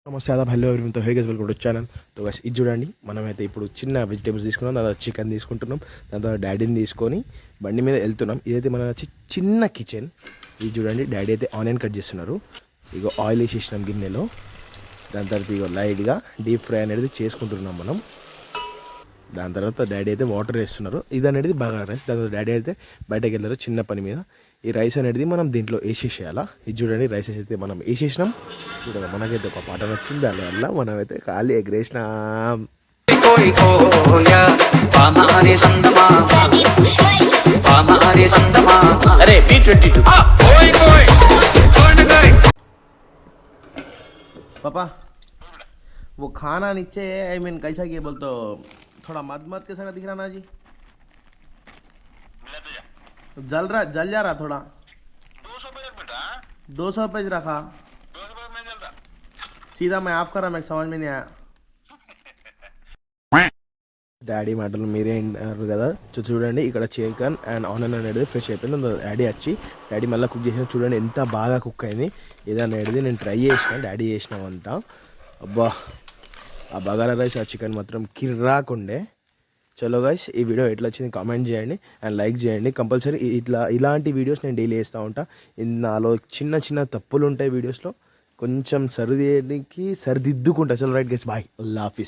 నమస్తే ఆదాబ్ హలో ఎవరితో తో hey guys welcome to channel. తో గైస్ ఇది చూడండి, మనమైతే ఇప్పుడు చిన్న వెజిటేబుల్స్ తీసుకున్నాం, దాని చికెన్ తీసుకుంటున్నాం, దాని తర్వాత డాడీని తీసుకొని బండి మీద వెళ్తున్నాం. ఇదైతే మన చిన్న కిచెన్. ఇది చూడండి, డాడీ అయితే ఆనియన్ కట్ చేస్తున్నారు. ఇగో ఆయిల్ వేసేసినాం గిన్నెలో. దాని తర్వాత ఇగో లైట్గా డీప్ ఫ్రై అనేది చేసుకుంటున్నాం మనం. దాని తర్వాత డాడీ అయితే వాటర్ వేస్తున్నారు. ఇది అనేది బాగా రైస్. దాని తర్వాత డాడీ అయితే బయటకు వెళ్ళారు చిన్న పని మీద. ఈ రైస్ అనేది మనం దీంట్లో వేసేసేయాలా. ఇది చూడండి, రైస్ అయితే మనం వేసేసినాం. చూడండి, మనకైతే ఒక పాట వచ్చింది, దానివల్ల మనమైతే ఖాళీ ఎగరేసినాం. पापा वो खाना नीचे आई मीन कैसा किए बोल तो थोड़ा मद मद के साथ दिख रहा ना जी. जल जा रहा थोड़ा. 200 पेज रखा. 200 में जलता. सीधा मैं ऑफ कर रहा, मैं समझ में नहीं आया. డాడీ మాటలు మీరే వింటారు కదా. చూడండి, ఇక్కడ చికెన్ అండ్ ఆనియన్ అనేది ఫ్రెష్ అయిపోయింది. డాడీ వచ్చి డాడీ మళ్ళీ కుక్ చేసిన. చూడండి ఎంత బాగా కుక్ అయింది. ఇదనేది నేను ట్రై చేసిన, డాడీ చేసినామంట. అబ్బా, ఆ బగారా రైస్ ఆ చికెన్ మాత్రం కిర్రాకుండే. చలో గైస్, ఈ వీడియో ఎట్లా వచ్చింది కామెంట్ చేయండి అండ్ లైక్ చేయండి. కంపల్సరీ ఇలాంటి వీడియోస్ నేను డైలీ చేస్తూ ఉంటా. నాలో చిన్న చిన్న తప్పులు ఉంటాయి వీడియోస్లో, కొంచెం సరిదిద్దుకుంటా. చలో రైట్ గైస్, బాయ్, అల్లా హాఫీస్.